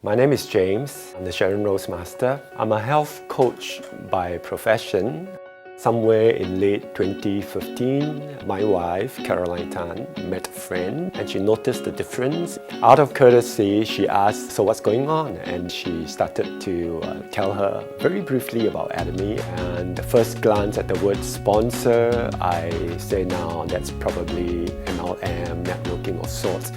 My name is James. I'm the Sharon-Rose Master. I'm a health coach by profession. Somewhere in late 2015, my wife, Caroline Tan, met a friend and she noticed the difference. Out of courtesy, she asked, "So what's going on?" And she started to tell her very briefly about Atomy. And the first glance at the word sponsor, I say now that's probably MLM, networking of sorts.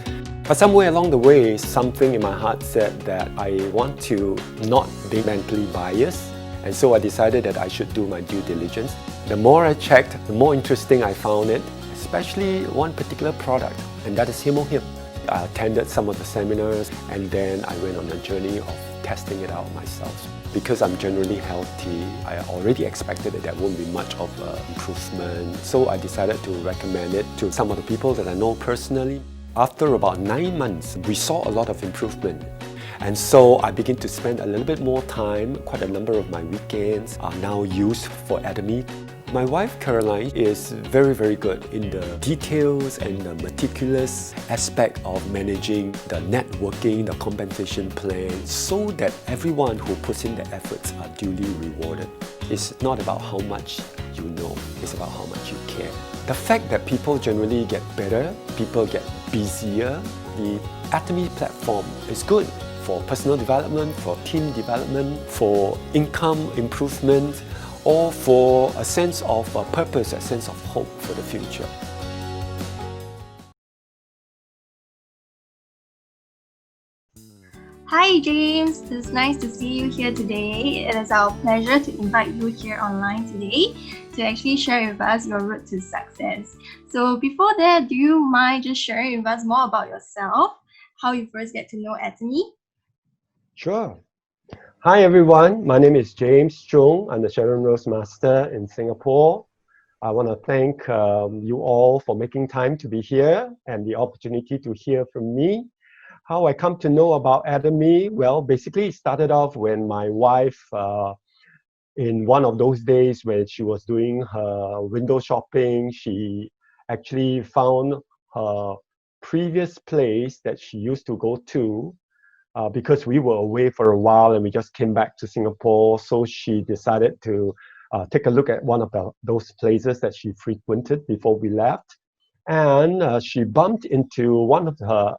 But somewhere along the way, something in my heart said that I want to not be mentally biased. And so I decided that I should do my due diligence. The more I checked, the more interesting I found it, especially one particular product, and that is Himo-Him. I attended some of the seminars and then I went on a journey of testing it out myself. Because I'm generally healthy, I already expected that there won't be much of improvement. So I decided to recommend it to some of the people that I know personally. After about 9 months, we saw a lot of improvement. And so I began to spend a little bit more time. Quite a number of my weekends are now used for Atomy. My wife Caroline is very, very good in the details and the meticulous aspect of managing the networking, the compensation plan, so that everyone who puts in the efforts are duly rewarded. It's not about how much you know, it's about how much you care. The fact that people generally get better, people get busier, the Atomy platform is good for personal development, for team development, for income improvement, or for a sense of purpose, a sense of hope for the future. Hi James, it's nice to see you here today. It is our pleasure to invite you here online today to actually share with us your road to success. So before that, do you mind just sharing with us more about yourself, how you first get to know Atomy? Sure. Hi everyone, my name is James Chung. I'm the Sharon-Rose Master in Singapore. I want to thank you all for making time to be here and the opportunity to hear from me. How I come to know about Atomy? Well, basically it started off when my wife, in one of those days when she was doing her window shopping, she actually found her previous place that she used to go to because we were away for a while and we just came back to Singapore. So she decided to take a look at one of those places that she frequented before we left. And she bumped into one of her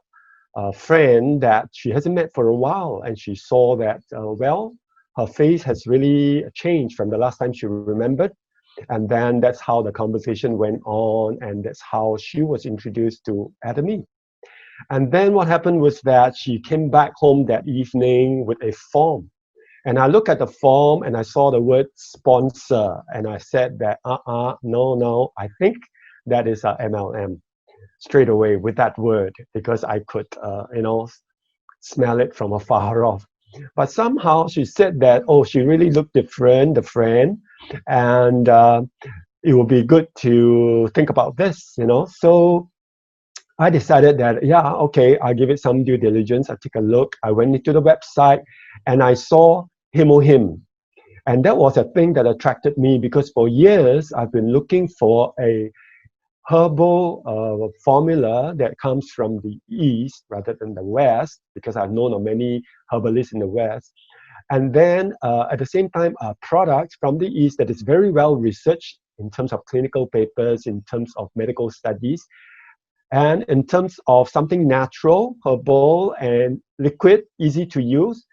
friend that she hasn't met for a while. And she saw that, well, her face has really changed from the last time she remembered. And then that's how the conversation went on. And that's how she was introduced to Atomy. And then what happened was that she came back home that evening with a form. And I looked at the form and I saw the word sponsor. And I said that, no, I think that is a MLM straight away with that word because I could, smell it from afar off. But somehow she said that, oh, she really looked different, the friend. And it would be good to think about this, So I decided that, yeah, okay, I'll give it some due diligence. I take a look. I went into the website and I saw Himo-Him. And that was a thing that attracted me because for years I've been looking for a herbal formula that comes from the East rather than the West, because I've known of many herbalists in the West. And then at the same time, a product from the East that is very well researched in terms of clinical papers, in terms of medical studies, and in terms of something natural, herbal, and liquid, easy to use.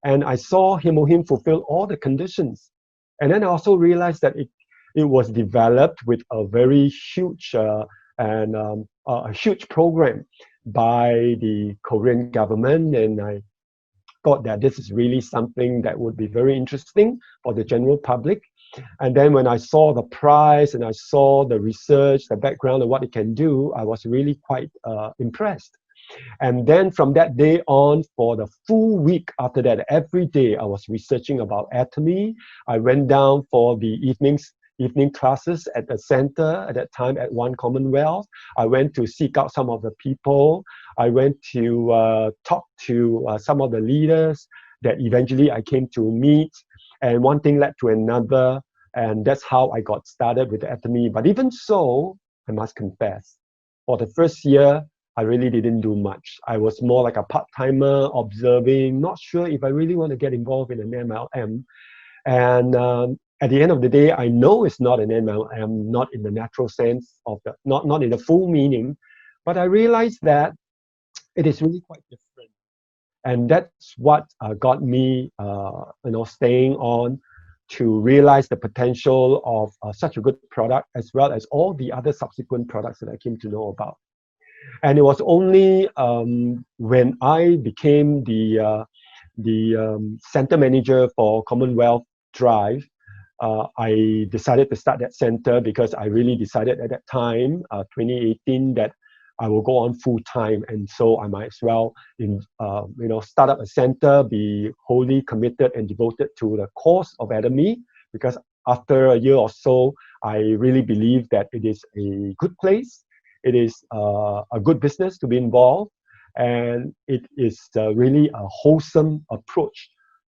And I saw Himo-Him fulfill all the conditions. And then I also realized that it was developed with a very huge a huge program by the Korean government. And I thought that this is really something that would be very interesting for the general public. And then when I saw the price and I saw the research, the background and what it can do, I was really quite impressed. And then from that day on, for the full week after that, every day I was researching about Atomy. I went down for the evening classes at the center at that time at One Commonwealth. I went to seek out some of the people. I went to talk to some of the leaders that eventually I came to meet. And one thing led to another. And that's how I got started with Atomy. But even so, I must confess, for the first year, I really didn't do much. I was more like a part-timer, observing, not sure if I really want to get involved in an MLM. And at the end of the day, I know it's not an MLM, not in the natural sense of the, not in the full meaning, but I realized that it is really quite different. And that's what got me, staying on to realize the potential of such a good product, as well as all the other subsequent products that I came to know about. And it was only when I became the center manager for Commonwealth Drive, I decided to start that center because I really decided at that time, 2018, that I will go on full time, and so I might as well, start up a center, be wholly committed and devoted to the cause of Atomy. Because after a year or so, I really believe that it is a good place, it is a good business to be involved, and it is really a wholesome approach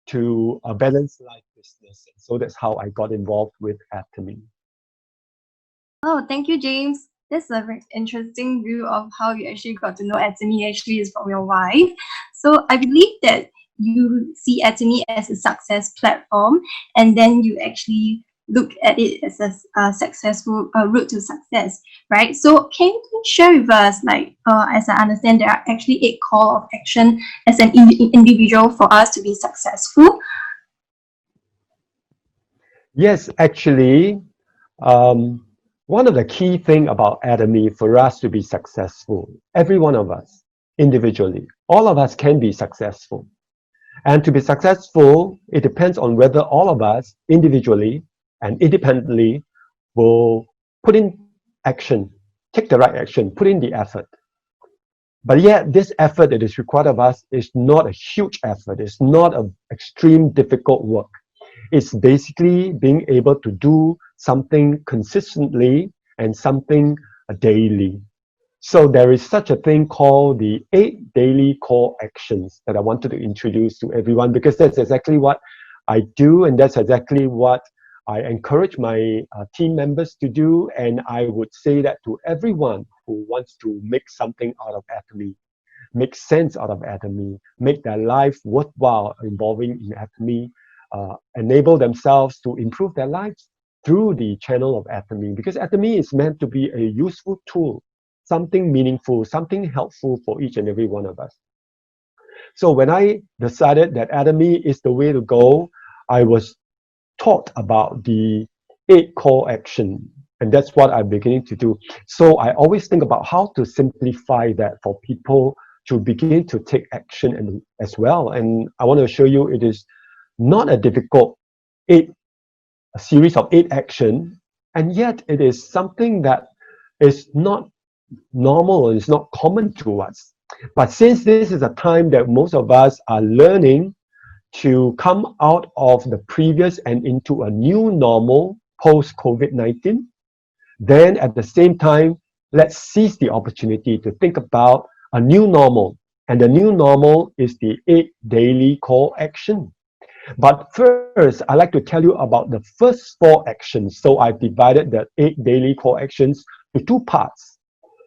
to a balanced life business. So that's how I got involved with Atomy. Oh, thank you, James. That's a very interesting view of how you actually got to know Atomy actually is from your wife. So I believe that you see Atomy as a success platform, and then you actually look at it as a successful route to success, right? So can you share with us, like, as I understand, there are actually 8 call of action as an individual for us to be successful? Yes, actually, one of the key thing about Atomy for us to be successful, every one of us individually, all of us can be successful. And to be successful, it depends on whether all of us individually and independently will put in action, take the right action, put in the effort. But yet, this effort that is required of us is not a huge effort. It's not an extreme difficult work. It's basically being able to do something consistently and something daily. So there is such a thing called the 8 daily core actions that I wanted to introduce to everyone, because that's exactly what I do, and that's exactly what I encourage my team members to do. And I would say that to everyone who wants to make something out of Atomy, make sense out of Atomy, make their life worthwhile involving in Atomy, enable themselves to improve their lives through the channel of Atomy, because Atomy is meant to be a useful tool, something meaningful, something helpful for each and every one of us. So when I decided that Atomy is the way to go, I was taught about the 8 core action, and that's what I'm beginning to do. So I always think about how to simplify that for people to begin to take action as well. And I want to show you it is not a difficult a series of 8 action, and yet it is something that is not normal, it's not common to us. But since this is a time that most of us are learning to come out of the previous and into a new normal post-COVID-19, then at the same time, let's seize the opportunity to think about a new normal. And the new normal is the 8 daily core action. But first, I'd like to tell you about the first 4 actions. So I've divided the 8 daily core actions to 2 parts.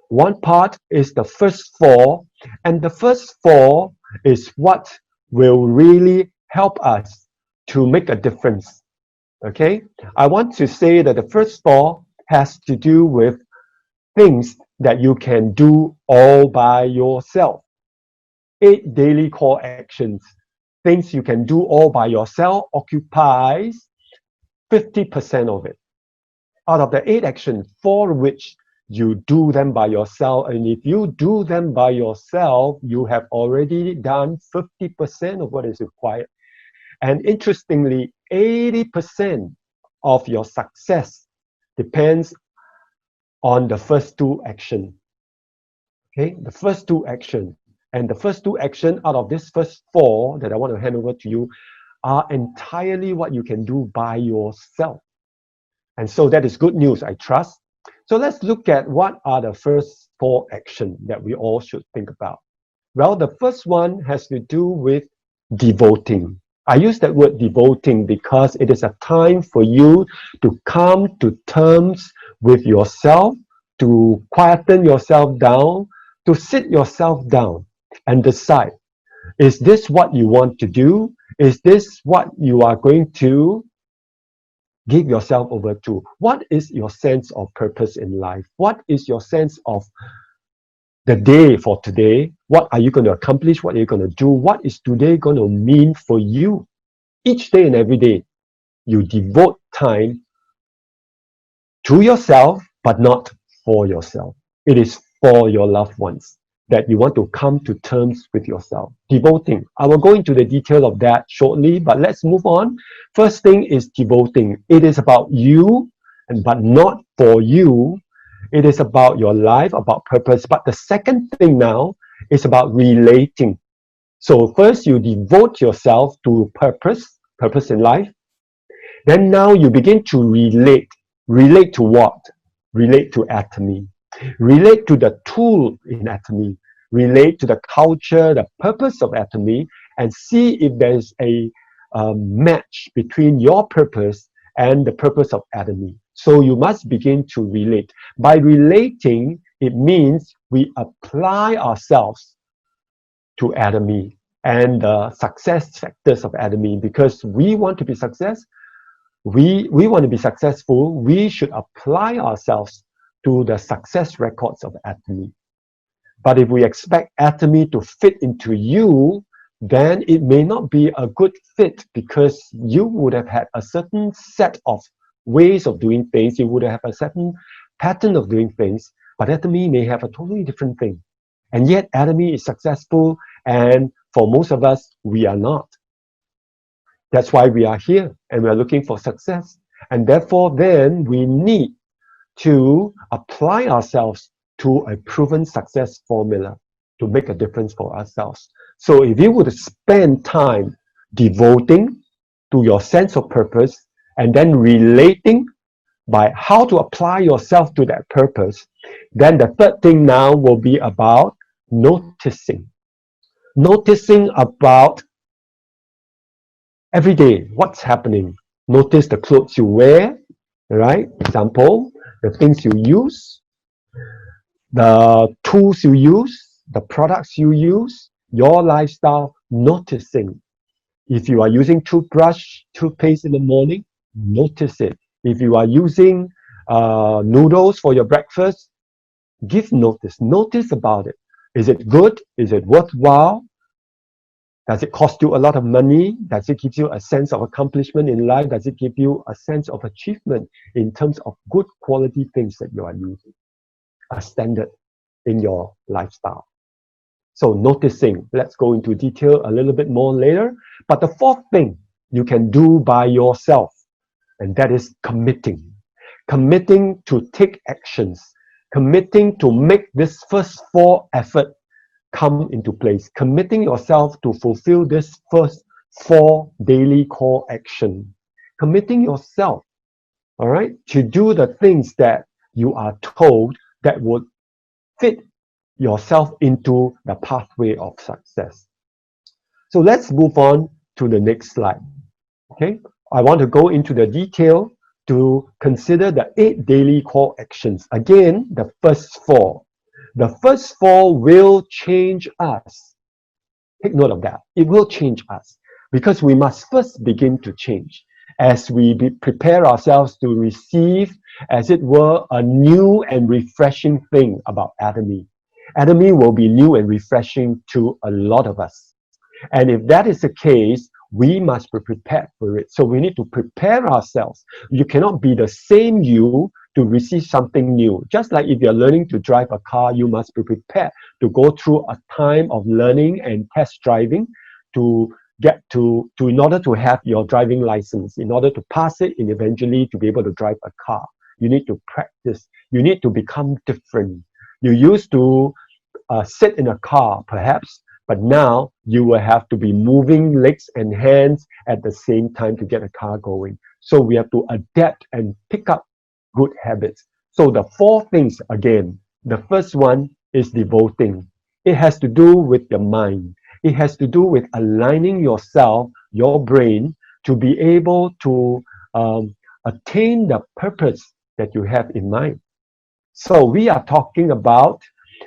One part is the first 4, and the first 4 is what will really help us to make a difference. Okay? I want to say that the first 4 has to do with things that you can do all by yourself. 8 daily core actions. Things you can do all by yourself occupies 50% of it. Out of the 8 actions, 4 of which you do them by yourself, and if you do them by yourself, you have already done 50% of what is required. And interestingly, 80% of your success depends on the first 2 actions. Okay, the first 2 actions. And the first 2 actions out of this first 4 that I want to hand over to you are entirely what you can do by yourself. And so that is good news, I trust. So let's look at what are the first 4 actions that we all should think about. Well, the first one has to do with devoting. I use that word devoting because it is a time for you to come to terms with yourself, to quieten yourself down, to sit yourself down and decide, is this what you want to do? Is this what you are going to give yourself over to? What is your sense of purpose in life? What is your sense of the day for today? What are you going to accomplish? What are you going to do? What is today going to mean for you? Each day and every day, you devote time to yourself, but not for yourself. It is for your loved ones that you want to come to terms with yourself. Devoting. I will go into the detail of that shortly, but let's move on. First thing is devoting. It is about you, but not for you. It is about your life, about purpose. But the second thing now is about relating. So first you devote yourself to purpose in life. Then now you begin to relate. Relate to what? Relate to atomy. Relate to the tool in atomy. Relate to the culture, the purpose of atomy, and see if there's a match between your purpose and the purpose of atomy. So you must begin to relate. By relating, it means we apply ourselves to atomy and the success factors of atomy, because we want to be we want to be successful, we should apply ourselves to the success records of atomy. But if we expect atomy to fit into you, then it may not be a good fit, because you would have had a certain set of ways of doing things, you would have a certain pattern of doing things, but atomy may have a totally different thing. And yet atomy is successful, and for most of us, we are not. That's why we are here, and we are looking for success. And therefore, then we need to apply ourselves to a proven success formula to make a difference for ourselves. So if you would spend time devoting to your sense of purpose and then relating by how to apply yourself to that purpose, then the third thing now will be about noticing. Noticing about every day what's happening. Notice the clothes you wear, right? Example, the things you use, the tools you use, the products you use, your lifestyle. Noticing. If you are using toothpaste in the morning, notice it. If you are using noodles for your breakfast, give notice. Notice about it. Is it good? Is it worthwhile? Does it cost you a lot of money? Does it give you a sense of accomplishment in life? Does it give you a sense of achievement in terms of good quality things that you are using? A standard in your lifestyle. So noticing, let's go into detail a little bit more later. But the fourth thing you can do by yourself, and that is committing. Committing to take actions. Committing to make this first four effort come into place. Committing yourself to fulfill this first four daily core action. Committing yourself, all right, to do the things that you are told that would fit yourself into the pathway of success. So let's move on to the next slide. Okay, I want to go into the detail to consider the 8 daily core actions. Again, the first four. The first four will change us. Take note of that. It will change us, because we must first begin to change as we prepare ourselves to receive, as it were, a new and refreshing thing about atomy. Atomy will be new and refreshing to a lot of us. And if that is the case, we must be prepared for it. So we need to prepare ourselves. You cannot be the same you to receive something new. Just like if you're learning to drive a car, you must be prepared to go through a time of learning and test driving to get to in order to have your driving license, in order to pass it and eventually to be able to drive a car. You need to practice. You need to become different. You used to sit in a car, perhaps, but now you will have to be moving legs and hands at the same time to get a car going. So we have to adapt and pick up good habits. So the four things, again, the first one is devoting. It has to do with your mind. It has to do with aligning yourself, your brain, to be able to attain the purpose that you have in mind. So we are talking about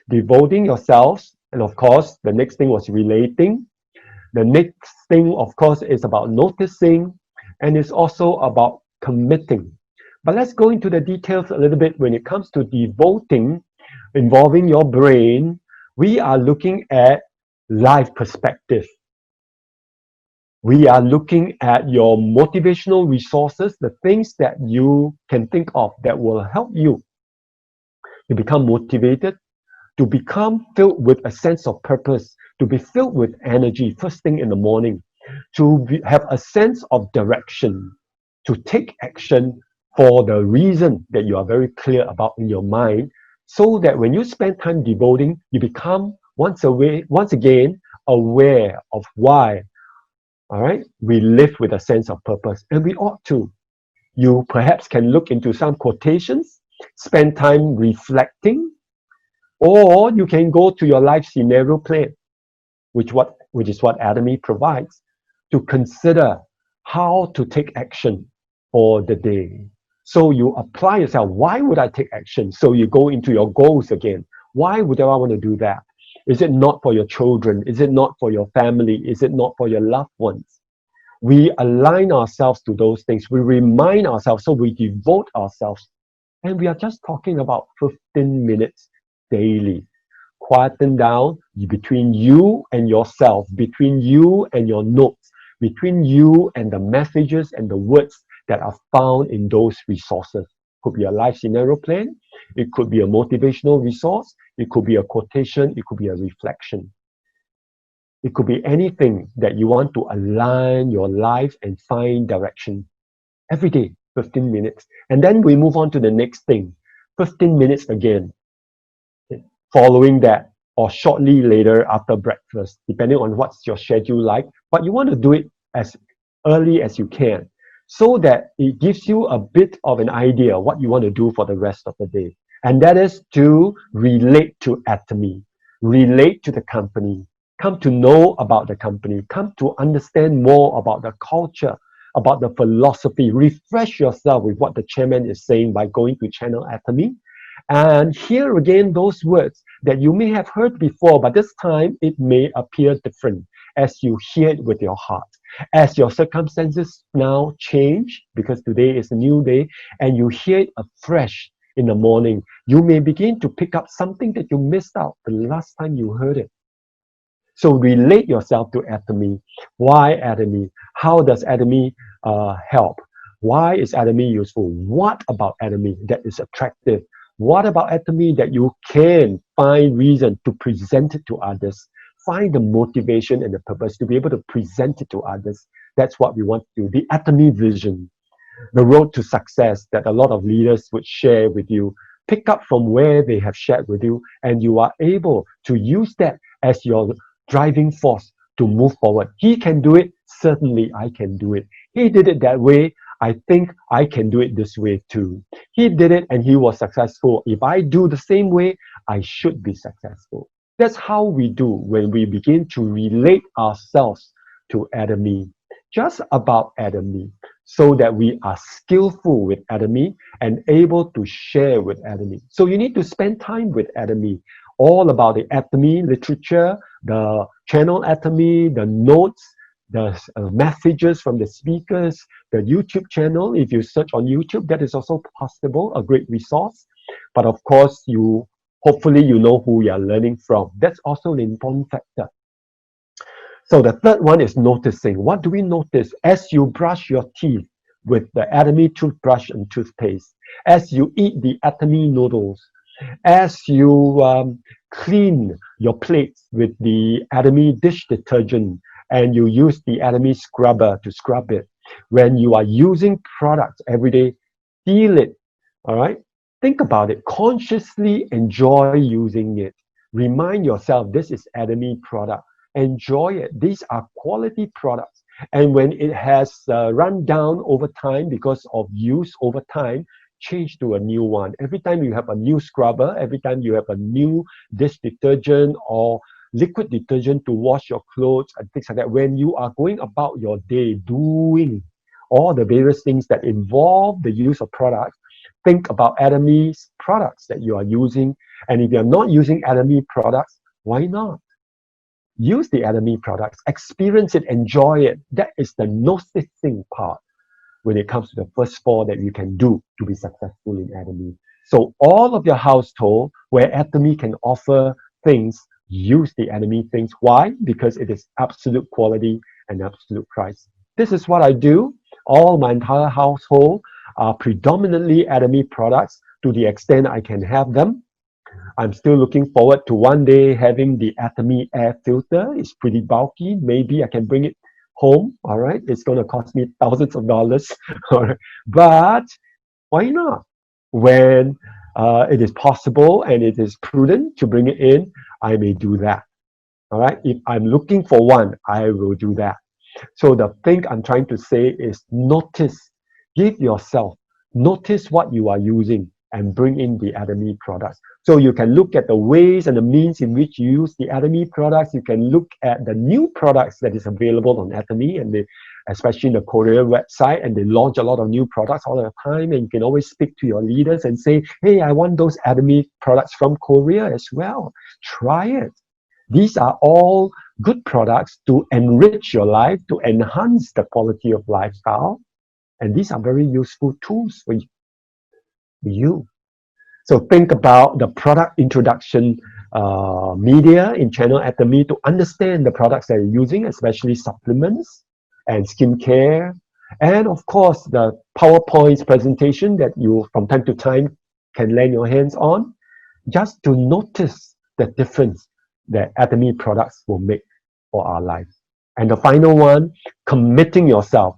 devoting yourselves, and of course, the next thing was relating. The next thing, of course, is about noticing, and it's also about committing. But let's go into the details a little bit when it comes to devoting, involving your brain. We are looking at life perspective. We are looking at your motivational resources, the things that you can think of that will help you to become motivated, to become filled with a sense of purpose, to be filled with energy first thing in the morning, to have a sense of direction, to take action for the reason that you are very clear about in your mind, so that when you spend time devoting, you become once again aware of why. All right, we live with a sense of purpose, and we ought to. You perhaps can look into some quotations, spend time reflecting, or you can go to your life scenario plan, which is what Atomy provides, to consider how to take action for the day. So you apply yourself. Why would I take action? So you go into your goals again. Why would I want to do that? Is it not for your children? Is it not for your family? Is it not for your loved ones? We align ourselves to those things. We remind ourselves, so we devote ourselves. And we are just talking about 15 minutes daily. Quieten down between you and yourself, between you and your notes, between you and the messages and the words that are found in those resources. Could be a life scenario plan, it could be a motivational resource, it could be a quotation, it could be a reflection. It could be anything that you want to align your life and find direction every day, 15 minutes. And then we move on to the next thing, 15 minutes again, following that, or shortly later after breakfast, depending on what's your schedule like. But you want to do it as early as you can, so that it gives you a bit of an idea what you want to do for the rest of the day. And that is to relate to Atomy, relate to the company, come to know about the company, come to understand more about the culture, about the philosophy, refresh yourself with what the chairman is saying by going to channel Atomy, and hear again those words that you may have heard before, but this time it may appear different as you hear it with your heart. As your circumstances now change, because today is a new day, and you hear it afresh in the morning, you may begin to pick up something that you missed out the last time you heard it. So relate yourself to Atomy. Why Atomy? How does Atomy help? Why is Atomy useful? What about Atomy that is attractive? What about Atomy that you can find reason to present it to others? Find the motivation and the purpose to be able to present it to others. That's what we want to do. The Atomy vision, the road to success that a lot of leaders would share with you. Pick up from where they have shared with you, and you are able to use that as your driving force to move forward. He can do it. Certainly, I can do it. He did it that way. I think I can do it this way too. He did it and he was successful. If I do the same way, I should be successful. That's how we do when we begin to relate ourselves to Atomy, just about Atomy, so that we are skillful with Atomy and able to share with Atomy. So you need to spend time with Atomy, all about the Atomy literature, the channel Atomy, the notes, the messages from the speakers, the YouTube channel. If you search on YouTube, that is also possible, a great resource. But of course, hopefully you know who you are learning from. That's also an important factor. So the third one is noticing. What do we notice as you brush your teeth with the Atomy toothbrush and toothpaste, as you eat the Atomy noodles, as you clean your plates with the Atomy dish detergent, and you use the Atomy scrubber to scrub it. When you are using products every day, feel it, all right? Think about it. Consciously enjoy using it. Remind yourself this is Atomy product. Enjoy it. These are quality products. And when it has run down over time because of use over time, change to a new one. Every time you have a new scrubber, every time you have a new dish detergent or liquid detergent to wash your clothes and things like that, when you are going about your day doing all the various things that involve the use of products, think about Atomy's products that you are using. And if you're not using Atomy products, why not? Use the Atomy products, experience it, enjoy it. That is the noticing part when it comes to the first four that you can do to be successful in Atomy. So all of your household where Atomy can offer things, use the Atomy things. Why? Because it is absolute quality and absolute price. This is what I do. All my entire household are predominantly Atomy products to the extent I can have them. I'm still looking forward to one day having the Atomy air filter. It's pretty bulky. Maybe I can bring it home. All right. It's going to cost me thousands of dollars. All right. But why not? When it is possible and it is prudent to bring it in, I may do that. All right. If I'm looking for one, I will do that. So the thing I'm trying to say is notice, give yourself, notice what you are using and bring in the Atomy products. So you can look at the ways and the means in which you use the Atomy products. You can look at the new products that is available on Atomy, and they, especially in the Korea website, and they launch a lot of new products all the time. And you can always speak to your leaders and say, hey, I want those Atomy products from Korea as well. Try it. These are all good products to enrich your life, to enhance the quality of lifestyle. And these are very useful tools for you. So think about the product introduction media in Channel Atomy to understand the products that you're using, especially supplements and skincare. And of course, the PowerPoint presentation that you from time to time can lay your hands on, just to notice the difference that Atomy products will make for our life. And the final one, committing yourself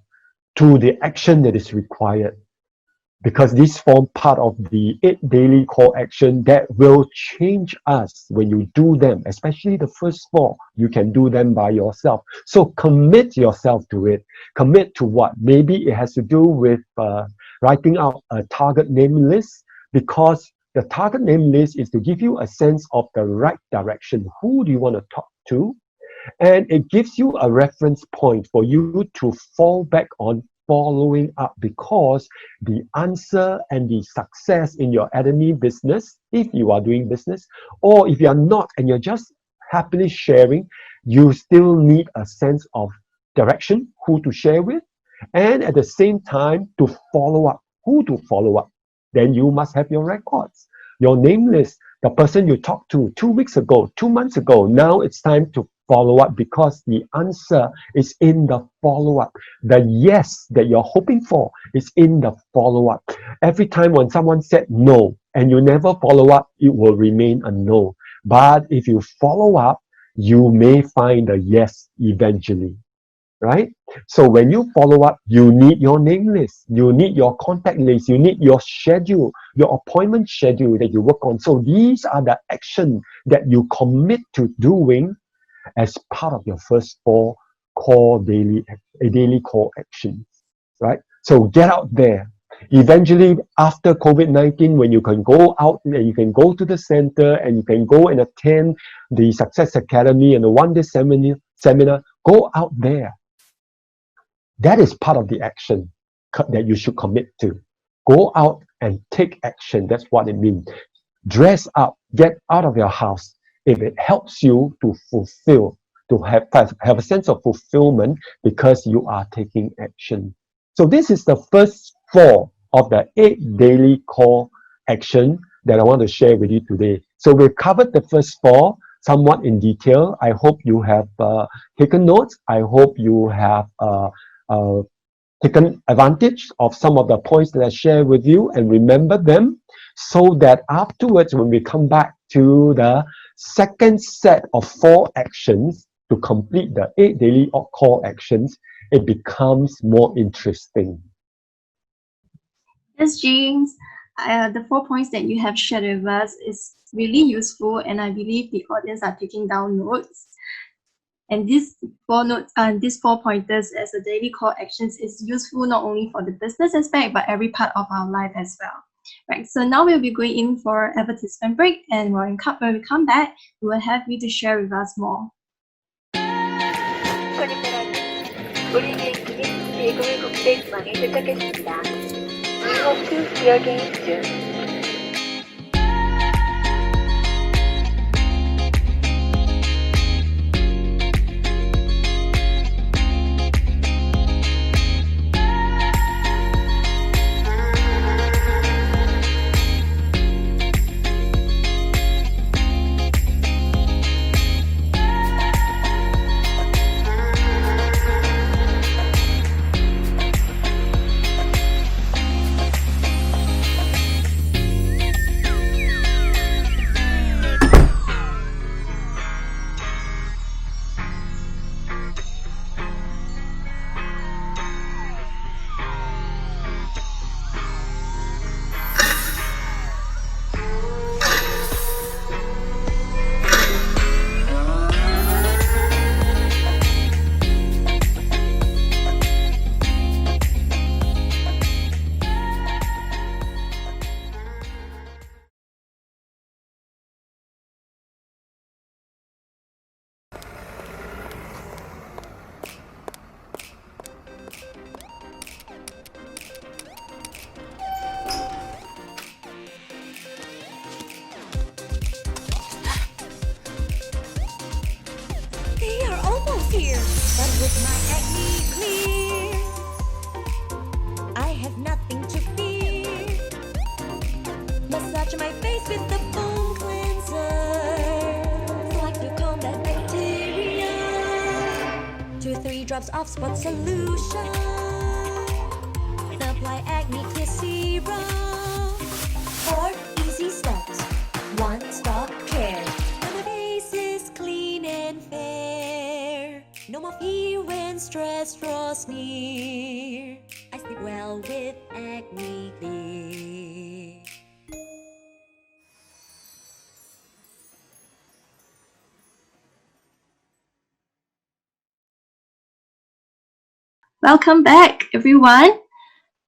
to the action that is required, because these form part of the 8 daily call action that will change us when you do them, especially the first 4. You can do them by yourself. So commit yourself to it. Commit to what? Maybe it has to do with writing out a target name list, because the target name list is to give you a sense of the right direction. Who do you want to talk to? And it gives you a reference point for you to fall back on following up, because the answer and the success in your Atomy business, if you are doing business, or if you are not and you're just happily sharing, you still need a sense of direction, who to share with, and at the same time to follow up, who to follow up. Then you must have your records, your name list, the person you talked to 2 weeks ago, 2 months ago. Now it's time to follow up, because the answer is in the follow-up. The yes that you're hoping for is in the follow-up. Every time when someone said no and you never follow up, it will remain a no. But if you follow up, you may find a yes eventually, right? So when you follow up, you need your name list, you need your contact list, you need your schedule, your appointment schedule that you work on. So these are the action that you commit to doing as part of your first 4 daily call actions, right? So get out there. Eventually, after COVID-19, when you can go out and you can go to the center and you can go and attend the Success Academy and the one-day seminar, go out there. That is part of the action that you should commit to. Go out and take action. That's what it means. Dress up, get out of your house. If it helps you to fulfill, to have a sense of fulfillment because you are taking action. So this is the first 4 of the 8 daily call action that I want to share with you today. So we've covered the first 4 somewhat in detail. I hope you have taken notes. I hope you have taken advantage of some of the points that I share with you and remember them, so that afterwards when we come back to the second set of 4 actions to complete the 8 daily call actions, it becomes more interesting. Yes, James. The 4 points that you have shared with us is really useful, and I believe the audience are taking down notes. And these 4 pointers as a daily call actions is useful not only for the business aspect, but every part of our life as well. Right, so now we'll be going in for advertisement break, and when we come back, we will have you to share with us more. 우리 비행기는 미국의 국제공항에 도착했습니다. We hope to see you again soon. disappear. But with my acne clear, I have nothing to fear. Massage my face with the foam cleanser, like to combat bacteria. 2-3 drops of spot solution. Apply acne clear serum. 4 easy steps, one-stop care. And my face is clean and fair. No more fear when stress draws near. I sleep well with acne clear. Welcome back, everyone.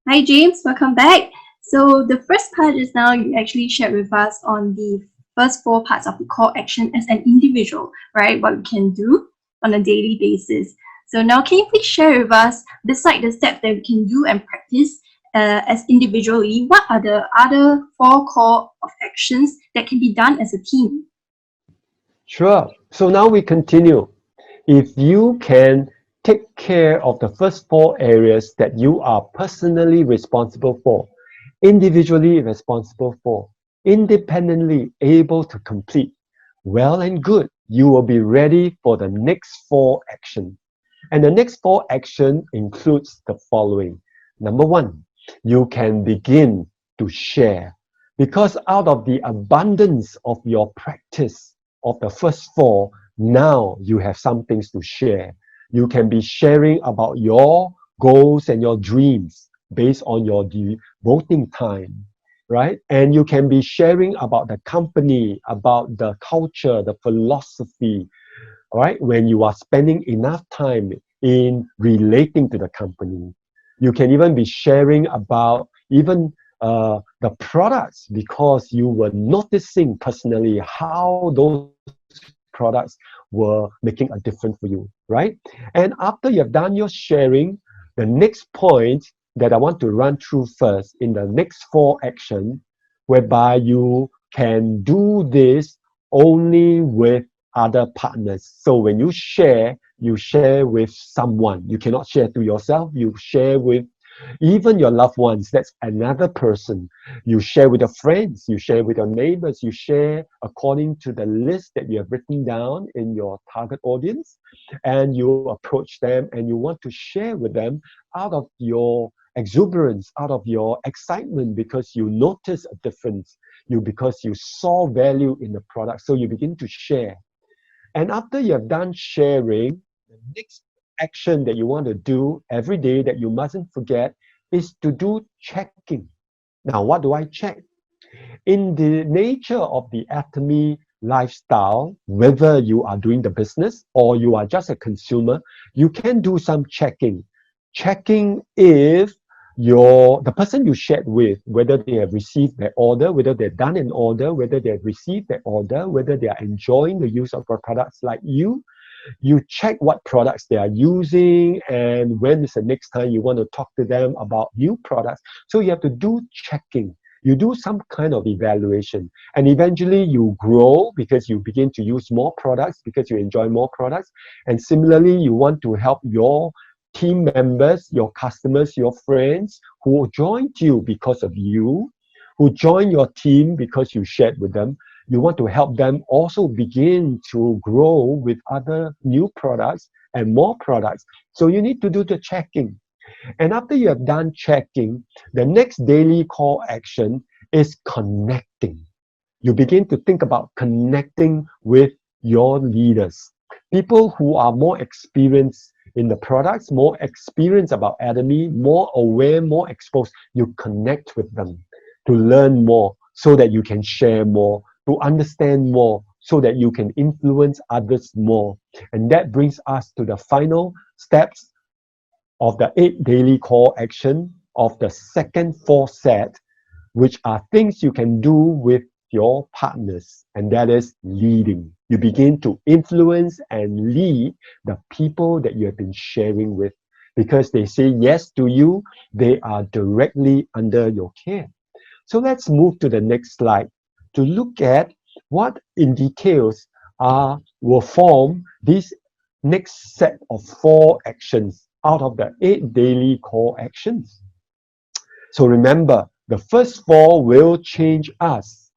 Hi, James. Welcome back. So the first part is now you actually shared with us on the first 4 parts of the call action as an individual, right? What we can do on a daily basis. So now can you please share with us, beside the steps that we can do and practice as individually, what are the other 4 call of actions that can be done as a team? Sure. So now we continue. If you can take care of the first 4 areas that you are personally responsible for, individually responsible for, independently able to complete, well and good, you will be ready for the next 4 actions. And the next 4 action includes the following. Number 1, you can begin to share. Because out of the abundance of your practice of the first 4, now you have some things to share. You can be sharing about your goals and your dreams based on your devoting time, right? And you can be sharing about the company, about the culture, the philosophy, right? When you are spending enough time in relating to the company. You can even be sharing about even the products, because you were noticing personally how those products were making a difference for you, right? And after you have done your sharing, the next point that I want to run through first in the next 4 action, whereby you can do this only with other partners. So when you share with someone. You cannot share to yourself, you share with even your loved ones. That's another person. You share with your friends, you share with your neighbors, you share according to the list that you have written down in your target audience, and you approach them and you want to share with them out of your exuberance, out of your excitement, because you notice a difference, because you saw value in the product, so you begin to share. And after you have done sharing, the next action that you want to do every day that you mustn't forget is to do checking. Now, what do I check? In the nature of the atomy lifestyle, whether you are doing the business or you are just a consumer, you can do some checking. Checking if the person you shared with, whether they have received their order, whether they've done an order, whether they have received their order, whether they are enjoying the use of our products like you check what products they are using, and when is the next time you want to talk to them about new products. So you have to do checking. You do some kind of evaluation, and eventually you grow because you begin to use more products, because you enjoy more products. And similarly, you want to help your team members, your customers, your friends who joined you because of you, who joined your team because you shared with them. You want to help them also begin to grow with other new products and more products. So you need to do the checking. And after you have done checking, the next daily call action is connecting. You begin to think about connecting with your leaders, people who are more experienced in the products, more experienced about Atomy, more aware, more exposed. You connect with them to learn more so that you can share more, to understand more so that you can influence others more. And that brings us to the final steps of the 8 daily call action of the second 4 set, which are things you can do with your partners, and that is leading. You begin to influence and lead the people that you have been sharing with, because they say yes to you, they are directly under your care. So let's move to the next slide to look at what in details will form these next set of 4 actions out of the 8 daily core actions. So remember, the first 4 will change us,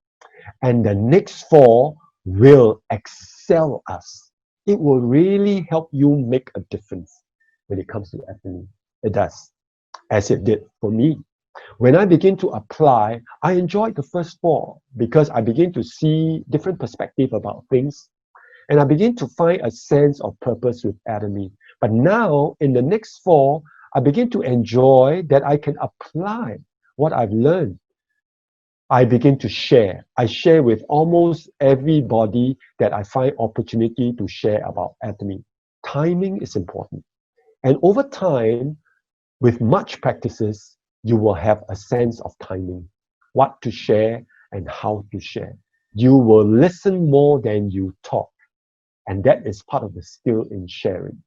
and the next 4 will excel us. It will really help you make a difference when it comes to ethnic. It does, as it did for me. When I begin to apply, I enjoyed the first 4 because I begin to see different perspective about things, and I begin to find a sense of purpose with Atomy. But now, in the next 4, I begin to enjoy that I can apply what I've learned. I begin to share. I share with almost everybody that I find opportunity to share about Atomy. Timing is important. And over time, with much practices, you will have a sense of timing, what to share and how to share. You will listen more than you talk. And that is part of the skill in sharing.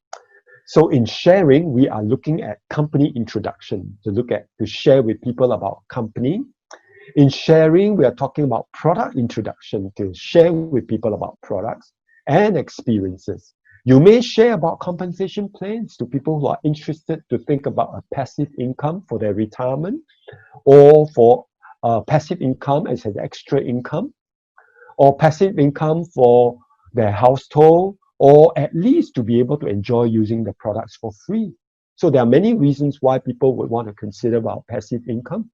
So in sharing, we are looking at company introduction, to share with people about company. In sharing, we are talking about product introduction, to share with people about products and experiences. You may share about compensation plans to people who are interested to think about a passive income for their retirement, or for passive income as an extra income, or passive income for their household, or at least to be able to enjoy using the products for free. So there are many reasons why people would want to consider about passive income.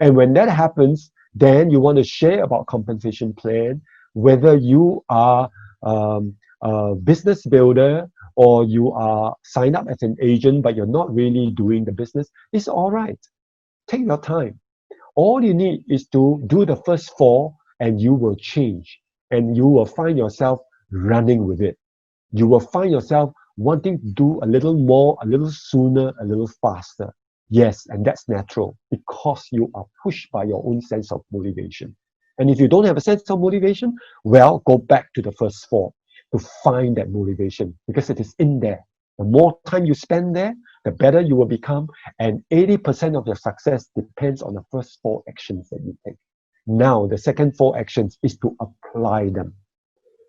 And when that happens, then you want to share about compensation plan, whether you are a business builder or you are signed up as an agent, but you're not really doing the business. It's all right. Take your time. All you need is to do the first 4 and you will change, and you will find yourself running with it. You will find yourself wanting to do a little more, a little sooner, a little faster. Yes, and that's natural because you are pushed by your own sense of motivation. And if you don't have a sense of motivation, well, go back to the first 4 to find that motivation, because it is in there. The more time you spend there, the better you will become. And 80% of your success depends on the first 4 actions that you take. Now, the second 4 actions is to apply them.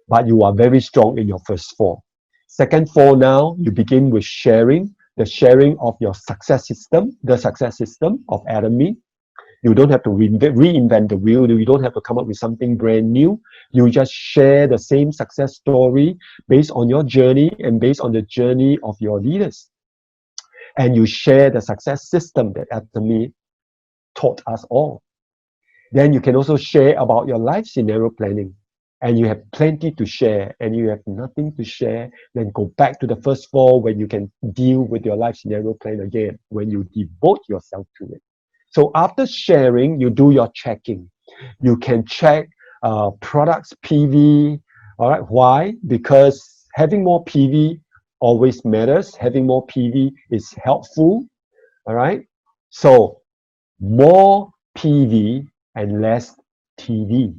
But you are very strong in your first 4. Second 4 now, you begin with sharing, the sharing of your success system, the success system of Atomy. You don't have to reinvent the wheel. You don't have to come up with something brand new. You just share the same success story based on your journey and based on the journey of your leaders. And you share the success system that Atomy taught us all. Then you can also share about your life scenario planning. And you have plenty to share, and you have nothing to share, then go back to the first 4 when you can deal with your life scenario plan again, when you devote yourself to it. So after sharing, you do your checking. You can check products PV. All right, why? Because having more PV always matters. Having more PV is helpful. All right, so more PV and less TV.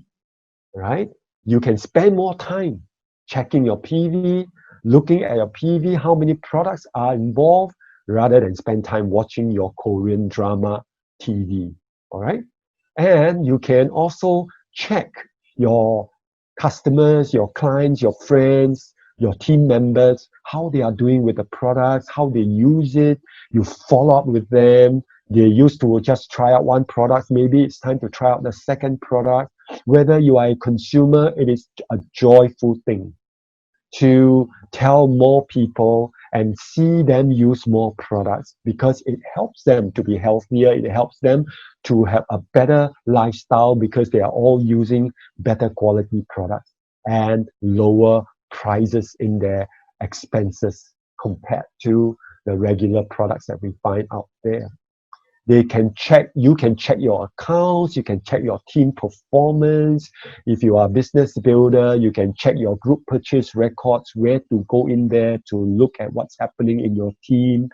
Right? You can spend more time checking your PV, looking at your PV, how many products are involved, rather than spend time watching your Korean drama TV. All right? And you can also check your customers, your clients, your friends, your team members, how they are doing with the products, how they use it. You follow up with them. They used to just try out one product. Maybe it's time to try out the second product. Whether you are a consumer, it is a joyful thing to tell more people and see them use more products, because it helps them to be healthier. It helps them to have a better lifestyle because they are all using better quality products and lower prices in their expenses compared to the regular products that we find out there. You can check your accounts, you can check your team performance. If you are a business builder, you can check your group purchase records, where to go in there to look at what's happening in your team.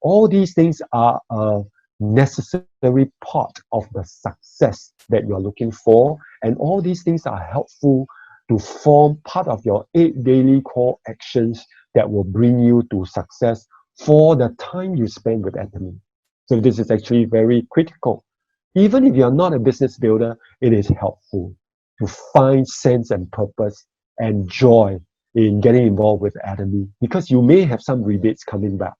All these things are a necessary part of the success that you're looking for. And all these things are helpful to form part of your 8 daily core actions that will bring you to success for the time you spend with Atomy. So this is actually very critical. Even if you're not a business builder, it is helpful to find sense and purpose and joy in getting involved with Atomy because you may have some rebates coming back.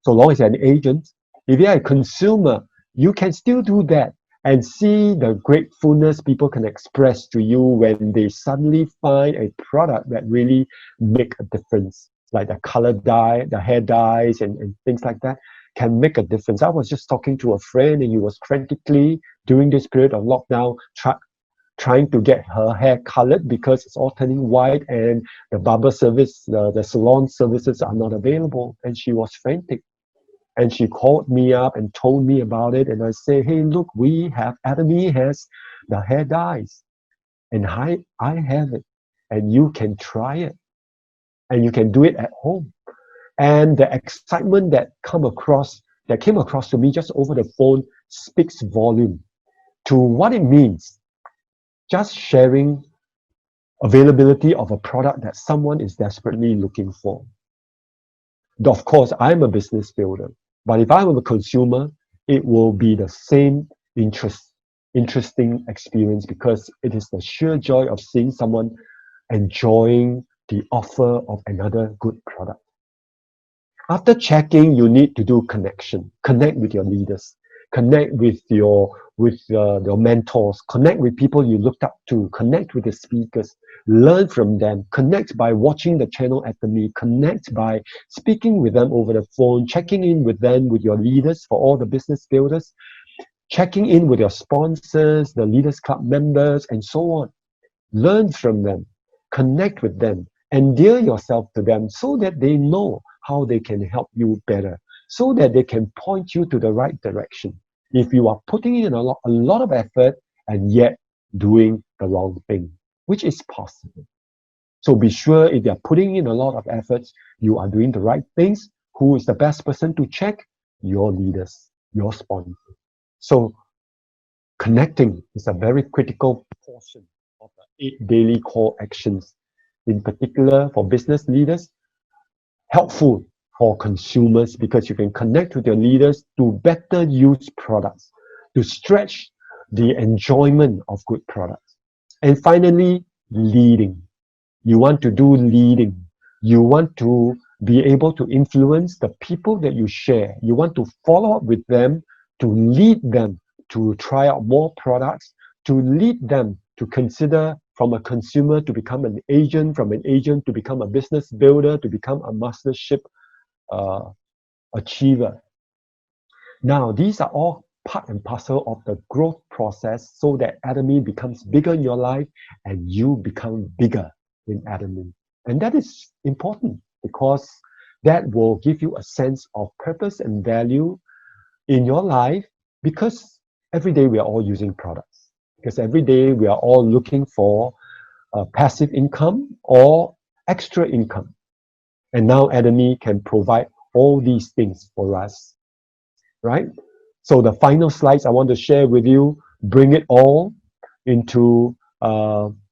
So long as you're an agent, if you're a consumer, you can still do that and see the gratefulness people can express to you when they suddenly find a product that really make a difference, like the color dye, the hair dyes, and things like that can make a difference. I was just talking to a friend and he was frantically, during this period of lockdown, trying to get her hair colored because it's all turning white and the barber service, the salon services are not available. And she was frantic. And she called me up and told me about it. And I say, hey, look, Atomy has the hair dyes. And I have it. And you can try it. And you can do it at home. And the excitement that came across to me just over the phone speaks volume to what it means. Just sharing availability of a product that someone is desperately looking for. Of course, I'm a business builder, but if I'm a consumer, it will be the same interesting experience because it is the sheer joy of seeing someone enjoying the offer of another good product. After checking, you need to do connection. Connect with your leaders. Connect with your mentors. Connect with people you looked up to. Connect with the speakers. Learn from them. Connect by watching the channel Atomy. Connect by speaking with them over the phone. Checking in with them, with your leaders for all the business builders. Checking in with your sponsors, the Leaders Club members, and so on. Learn from them. Connect with them. Endear yourself to them so that they know how they can help you better, so that they can point you to the right direction. If you are putting in a lot of effort and yet doing the wrong thing, which is possible. So be sure if you're putting in a lot of efforts, you are doing the right things. Who is the best person to check? Your leaders, your sponsors. So connecting is a very critical portion of the 8 daily core actions. In particular, for business leaders, helpful for consumers because you can connect with your leaders to better use products, to stretch the enjoyment of good products. And finally, leading. You want to do leading. You want to be able to influence the people that you share. You want to follow up with them, to lead them to try out more products, to lead them to consider from a consumer to become an agent, from an agent to become a business builder, to become a mastership achiever. Now, these are all part and parcel of the growth process so that Atomy becomes bigger in your life and you become bigger in Atomy. And that is important because that will give you a sense of purpose and value in your life because every day we are all using products. Because every day we are all looking for passive income or extra income. And now Atomy can provide all these things for us, right? So the final slides I want to share with you, bring it all into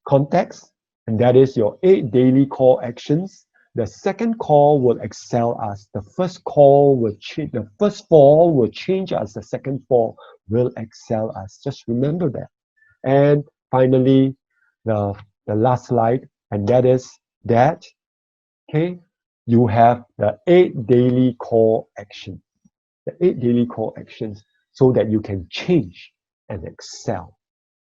context, and that is your 8 daily core actions. The second call will excel us. The first call will change. The first 4 will change us. The second 4 will excel us. Just remember that. And finally, the last slide, and that is that, okay, you have the 8 daily core actions. The 8 daily core actions so that you can change and excel.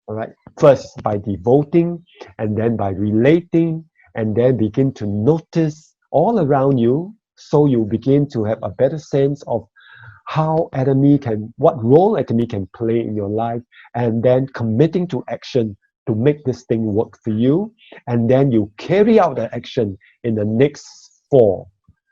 All right. First, by devoting, and then by relating, and then begin to notice all around you so you begin to have a better sense of how Atomy can, what role Atomy can play in your life, and then committing to action to make this thing work for you. And then you carry out the action in the next 4.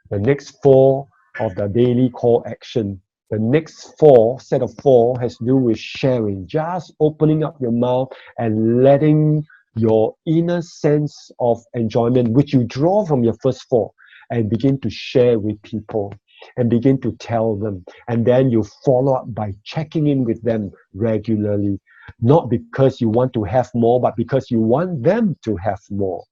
The next 4 of the daily core action. The next 4, set of 4, has to do with sharing, just opening up your mouth and letting your inner sense of enjoyment, which you draw from your first 4, and begin to share with people and begin to tell them. And then you follow up by checking in with them regularly, not because you want to have more, but because you want them to have more,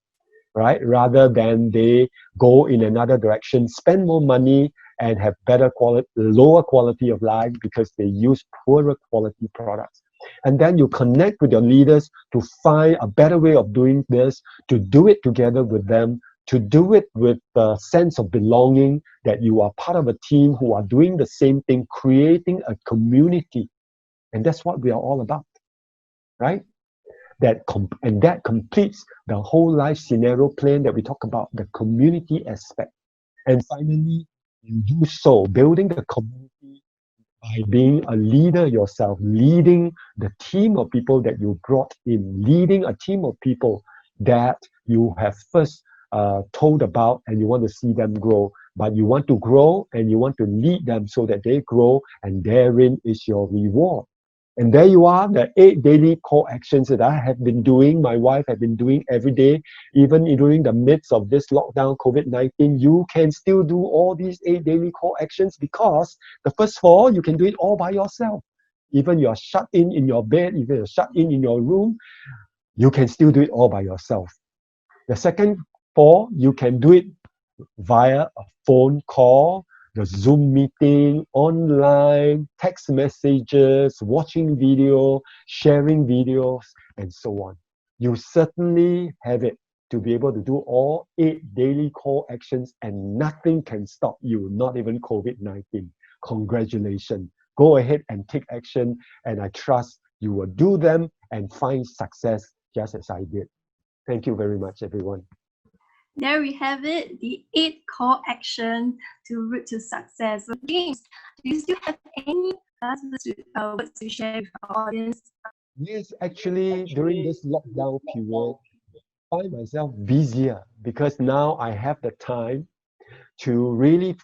right? Rather than they go in another direction, spend more money, and have better quality, lower quality of life because they use poorer quality products. And then you connect with your leaders to find a better way of doing this, to do it together with them, to do it with a sense of belonging, that you are part of a team who are doing the same thing, creating a community. And that's what we are all about, right? And that completes the whole life scenario plan that we talk about, the community aspect. And finally, you do so, building the community by being a leader yourself, leading the team of people that you brought in, leading a team of people that you have first told about and you want to see them grow. But you want to grow and you want to lead them so that they grow, and therein is your reward. And there you are, the 8 daily core actions that I have been doing, my wife have been doing every day, even during the midst of this lockdown, COVID-19. You can still do all these 8 daily core actions, because the first 4, you can do it all by yourself. Even you're shut in your bed, even you're shut in your room, you can still do it all by yourself. The second 4, you can do it via a phone call, the Zoom meeting, online, text messages, watching video, sharing videos, and so on. You certainly have it to be able to do all 8 daily core actions, and nothing can stop you, not even COVID-19. Congratulations. Go ahead and take action, and I trust you will do them and find success just as I did. Thank you very much, everyone. There we have it, the 8 core action to route to success. So James, do you still have any words to share with our audience? Yes, actually, during this lockdown period, I find myself busier because now I have the time to really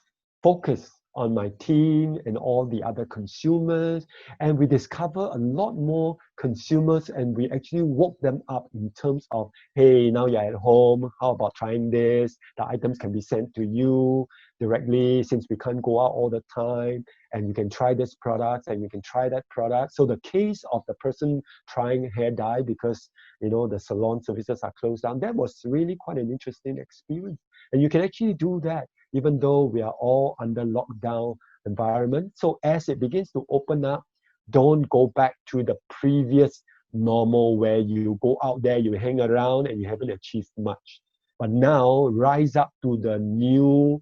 focus on my team and all the other consumers. And we discover a lot more consumers, and we actually woke them up in terms of, hey, now you're at home, how about trying this? The items can be sent to you directly since we can't go out all the time, and you can try this product and you can try that product. So the case of the person trying hair dye because the salon services are closed down, that was really quite an interesting experience. And you can actually do that even though we are all under lockdown environment. So as it begins to open up, don't go back to the previous normal where you go out there, you hang around and you haven't achieved much. But now rise up to the new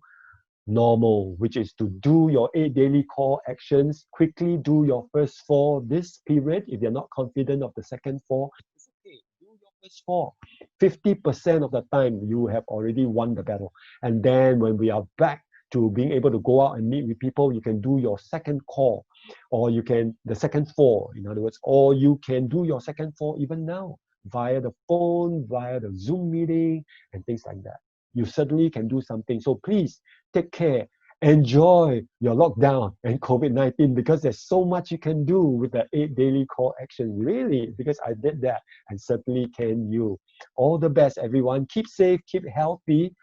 normal, which is to do your 8 daily core actions, quickly do your first 4 this period. If you're not confident of the second 4, it's okay, do your first 4. 50% of the time you have already won the battle. And then when we are back to being able to go out and meet with people, you can do your second call, or you can the second 4, in other words, or you can do your second 4 even now via the phone, via the Zoom meeting and things like that. You certainly can do something. So please take care, enjoy your lockdown and COVID-19, because there's so much you can do with the 8 daily core action, really, because I did that, and certainly can you. All the best, everyone. Keep safe, keep healthy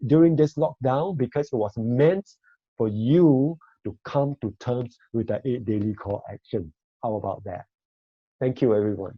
during this lockdown, because it was meant for you to come to terms with the 8 daily core action. How about that? Thank you, everyone.